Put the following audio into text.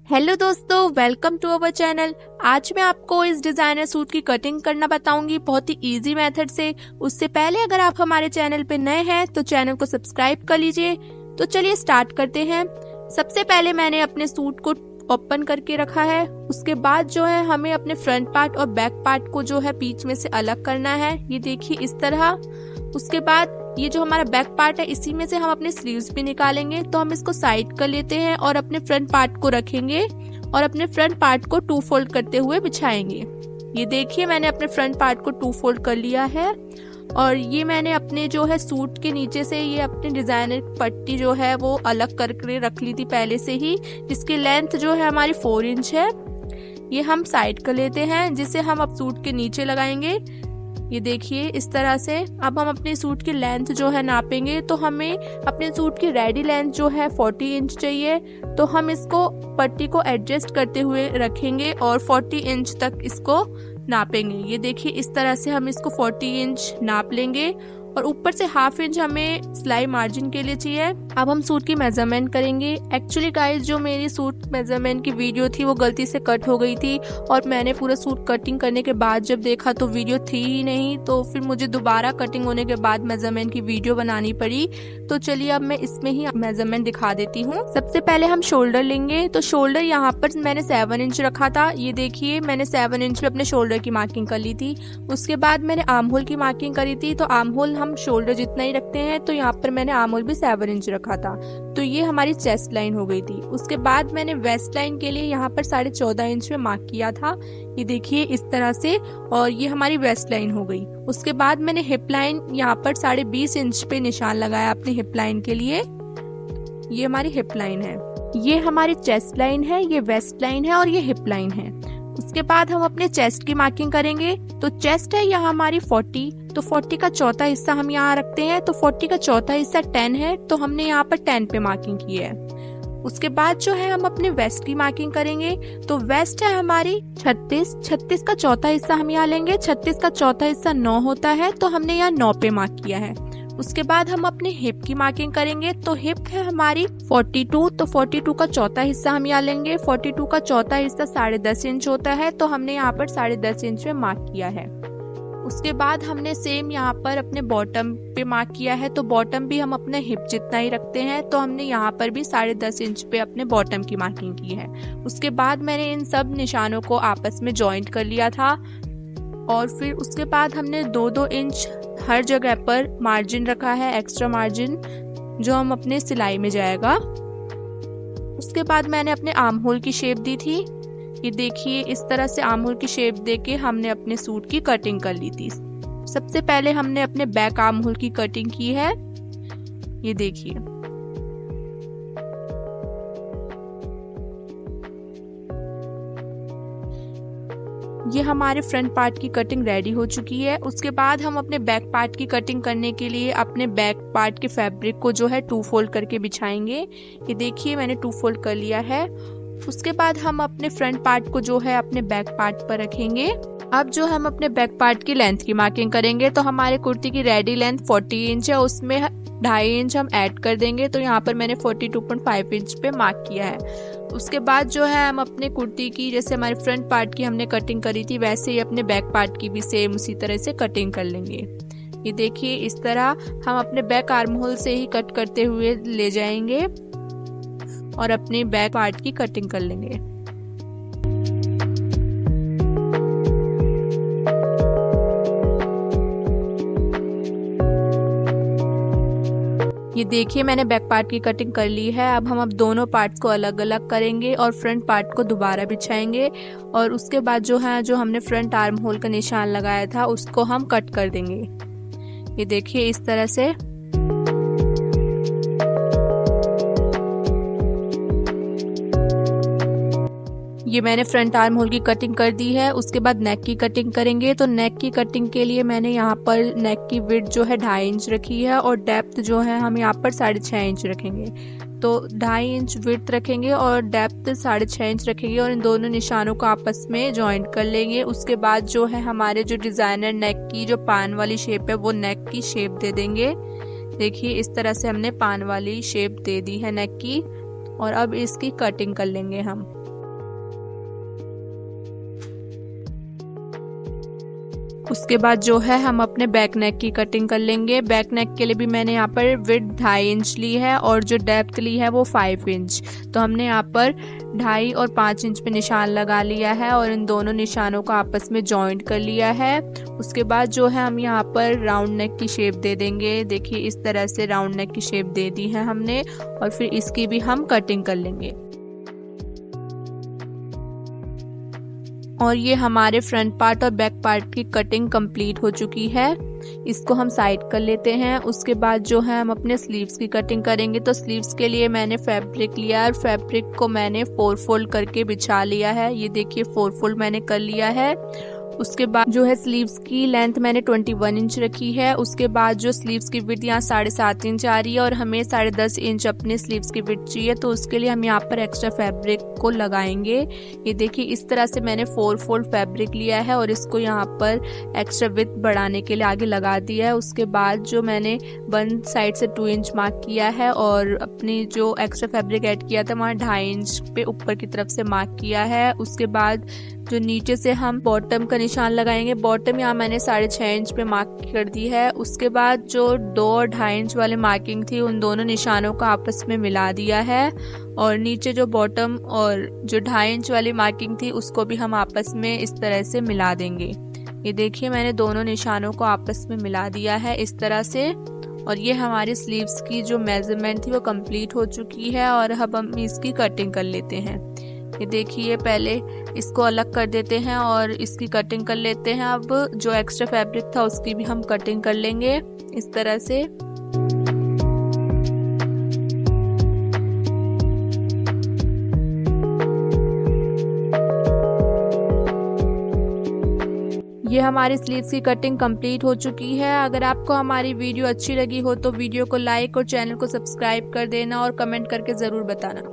Hello दोस्तों, welcome to our channel. आज मैं आपको इस डिजाइनर सूट की कटिंग करना बताऊंगी बहुत ही इजी मेथड से। उससे पहले अगर आप हमारे चैनल पे नए हैं तो चैनल को सब्सक्राइब कर लीजिए। तो चलिए स्टार्ट करते हैं। सबसे पहले मैंने अपने सूट को ओपन करके रखा है। उसके बाद जो है हमें अपने फ्रंट पार्ट और बैक पार्ट को जो है बीच में से अलग करना है। ये देखिए इस तरह। उसके बाद ये जो हमारा बैक पार्ट है इसी में से हम अपने स्लीव्स भी निकालेंगे। तो हम इसको साइड कर लेते हैं और अपने फ्रंट पार्ट को रखेंगे और अपने फ्रंट पार्ट को 2 फोल्ड करते हुए बिछाएंगे। ये देखिए मैंने अपने फ्रंट पार्ट को 2 फोल्ड कर लिया है। और ये मैंने अपने जो है सूट के नीचे से ये अपनी डिजाइनर पट्टी जो है वो अलग करके रख ली थी पहले से ही, जिसकी लेंथ जो है हमारी 4 इंच है। ये हम साइड कर लेते हैं, जिसे हम अब सूट के नीचे लगाएंगे। ये देखिए इस तरह से। अब हम अपने सूट की लेंथ जो है नापेंगे। तो हमें अपने सूट की रेडी लेंथ जो है 40 इंच चाहिए। तो हम इसको पट्टी को एडजस्ट करते हुए रखेंगे और 40 इंच तक इसको नापेंगे। ये देखिए इस तरह से हम इसको 40 इंच नाप लेंगे और ऊपर से ½ इंच हमें सिलाई मार्जिन के लिए चाहिए। अब हम सूट की मेजरमेंट करेंगे। एक्चुअली गाइस जो मेरी सूट मेजरमेंट की वीडियो थी वो गलती से कट हो गई थी और मैंने पूरा सूट कटिंग करने के बाद जब देखा तो वीडियो थी ही नहीं। तो फिर मुझे दोबारा कटिंग होने के बाद मेजरमेंट की वीडियो बनानी पड़ी। तो चलिए अब मैं इसमें ही मेजरमेंट दिखा देती हूँ। सबसे पहले हम शोल्डर लेंगे। तो शोल्डर यहाँ पर मैंने 7 इंच रखा था। ये देखिए मैंने 7 इंच पे अपने शोल्डर की मार्किंग कर ली थी। उसके बाद मैंने आर्म होल की मार्किंग करी थी। तो आर्म होल हम शोल्डर जितना ही रखते हैं, तो यहाँ पर मैंने आर्म होल भी 7 इंच रखा था। तो ये हमारी चेस्ट लाइन हो गई थी। उसके बाद मैंने वेस्ट लाइन के लिए यहाँ पर 14.5 इंच में मार्क किया था। ये देखिए इस तरह से। और ये हमारी वेस्ट लाइन हो गई। उसके बाद मैंने हिप लाइन यहाँ पर 20.5 इंच पे निशान लगाया अपनी हिप लाइन के लिए। ये हमारी हिप लाइन है। ये हमारी चेस्ट लाइन है, ये वेस्ट लाइन है और ये हिप लाइन है। उसके बाद हम अपने चेस्ट की मार्किंग करेंगे। तो चेस्ट है यहाँ हमारी 40। तो 40 का चौथा हिस्सा हम यहाँ रखते हैं। तो 40 का चौथा हिस्सा 10 है। तो हमने यहाँ पर 10 पे मार्किंग की है। उसके बाद जो है हम अपने वेस्ट की मार्किंग करेंगे। तो वेस्ट है हमारी 36। 36 का चौथा हिस्सा हम यहाँ लेंगे। 36 का चौथा हिस्सा 9 होता है। तो हमने यहाँ 9 पे मार्क किया है। उसके बाद हम अपने हिप की मार्किंग करेंगे। तो हिप है हमारी 42। तो 42 का चौथा हिस्सा हम यहाँ लेंगे। 42 का चौथा हिस्सा 10.5 इंच होता है। तो हमने यहाँ पर 10.5 इंच में मार्क किया है। उसके बाद हमने सेम यहाँ पर अपने बॉटम पे मार्क किया है। तो बॉटम भी हम अपने हिप जितना ही रखते हैं। तो हमने यहाँ पर भी 10.5 इंच पे अपने बॉटम की मार्किंग की है। उसके बाद मैंने इन सब निशानों को आपस में जॉइंट कर लिया था। और फिर उसके बाद हमने 2-2 इंच हर जगह पर मार्जिन रखा है, एक्स्ट्रा मार्जिन जो हम अपने सिलाई में जाएगा। उसके बाद मैंने अपने आर्म होल की शेप दी थी। ये देखिए इस तरह से आर्म होल की शेप देके हमने अपने सूट की कटिंग कर ली थी। सबसे पहले हमने अपने बैक आर्म होल की कटिंग की है। ये देखिए ये हमारे फ्रंट पार्ट की कटिंग रेडी हो चुकी है। उसके बाद हम अपने बैक पार्ट की कटिंग करने के लिए अपने बैक पार्ट के फैब्रिक को जो है 2 फोल्ड करके बिछाएंगे। ये देखिए मैंने 2 फोल्ड कर लिया है। उसके बाद हम अपने फ्रंट पार्ट को जो है अपने बैक पार्ट पर रखेंगे। अब जो हम अपने बैक पार्ट की लेंथ की मार्किंग करेंगे। तो हमारे कुर्ती की रेडी लेंथ 40 इंच है, उसमें 2.5 इंच हम ऐड कर देंगे। तो यहाँ पर मैंने 42.5 इंच पे मार्क किया है। उसके बाद जो है हम अपने कुर्ती की जैसे हमारे फ्रंट पार्ट की हमने कटिंग करी थी वैसे ही अपने बैक पार्ट की भी सेम उसी तरह से कटिंग कर लेंगे। ये देखिए इस तरह हम अपने बैक आर्म होल से ही कट करते हुए ले जाएंगे और अपने बैक पार्ट की कटिंग कर लेंगे। ये देखिए मैंने बैक पार्ट की कटिंग कर ली है। अब हम दोनों पार्ट्स को अलग अलग करेंगे और फ्रंट पार्ट को दोबारा बिछाएंगे। और उसके बाद जो है जो हमने फ्रंट आर्म होल का निशान लगाया था उसको हम कट कर देंगे। ये देखिए इस तरह से। ये मैंने फ्रंट आर्म होल की कटिंग कर दी है। उसके बाद नेक की कटिंग करेंगे। तो नेक की कटिंग के लिए मैंने यहाँ पर नेक की विड्थ जो है 2.5 इंच रखी है और डेप्थ जो है हम यहाँ पर 6.5 इंच रखेंगे। तो 2.5 इंच विड्थ रखेंगे और डेप्थ 6.5 इंच रखेंगे और इन दोनों निशानों को आपस में जॉइंट कर लेंगे। उसके बाद जो है हमारे जो डिजाइनर नेक की जो पान वाली शेप है वो नेक की शेप दे देंगे। देखिए इस तरह से हमने पान वाली शेप दे दी है नेक की। और अब इसकी कटिंग कर लेंगे हम। उसके बाद जो है हम अपने बैक नेक की कटिंग कर लेंगे। बैक नेक के लिए भी मैंने यहाँ पर विड्थ 2.5 इंच ली है और जो डेप्थ ली है वो 5 इंच। तो हमने यहाँ पर 2.5 और 5 इंच पे निशान लगा लिया है और इन दोनों निशानों को आपस में जॉइंट कर लिया है। उसके बाद जो है हम यहाँ पर राउंड नेक की शेप दे देंगे। देखिए इस तरह से राउंड नेक की शेप दे दी है हमने और फिर इसकी भी हम कटिंग कर लेंगे। और ये हमारे फ्रंट पार्ट और बैक पार्ट की कटिंग कंप्लीट हो चुकी है। इसको हम साइड कर लेते हैं। उसके बाद जो है हम अपने स्लीव्स की कटिंग करेंगे। तो स्लीव्स के लिए मैंने फैब्रिक लिया और फैब्रिक को मैंने 4 फोल्ड करके बिछा लिया है। ये देखिए 4 फोल्ड मैंने कर लिया है। उसके बाद जो है स्लीव्स की लेंथ मैंने 21 इंच रखी है। उसके बाद जो स्लीव्स की विड्थ यहाँ 7.5 इंच आ रही है और हमें 10.5 इंच अपने स्लीव्स की विड्थ चाहिए। तो उसके लिए हम यहाँ पर एक्स्ट्रा फैब्रिक को लगाएंगे। ये देखिए इस तरह से मैंने 4 फोल्ड फैब्रिक लिया है और इसको यहाँ पर एक्स्ट्रा विड्थ बढ़ाने के लिए आगे लगा दिया है। उसके बाद जो मैंने 1 साइड से 2 इंच मार्क किया है और अपनी जो एक्स्ट्रा फैब्रिक ऐड किया था वहाँ 2.5 इंच पे ऊपर की तरफ से मार्क किया है। उसके बाद जो नीचे से हम बॉटम का निशान लगाएंगे। बॉटम यहाँ मैंने 6.5 इंच पे मार्क कर दी है। उसके बाद जो 2 और 2.5 इंच वाले मार्किंग थी उन दोनों निशानों को आपस में मिला दिया है और नीचे जो बॉटम और जो 2.5 इंच वाली मार्किंग थी उसको भी हम आपस में इस तरह से मिला देंगे। ये देखिए मैंने दोनों निशानों को आपस में मिला दिया है इस तरह से। और ये हमारी स्लीव्स की जो मेजरमेंट थी वो कंप्लीट हो चुकी है और अब हम इसकी कटिंग कर लेते हैं। ये देखिए पहले इसको अलग कर देते हैं और इसकी कटिंग कर लेते हैं। अब जो एक्स्ट्रा फैब्रिक था उसकी भी हम कटिंग कर लेंगे इस तरह से। ये हमारी स्लीव्स की कटिंग कंप्लीट हो चुकी है। अगर आपको हमारी वीडियो अच्छी लगी हो तो वीडियो को लाइक और चैनल को सब्सक्राइब कर देना और कमेंट करके ज़रूर बताना।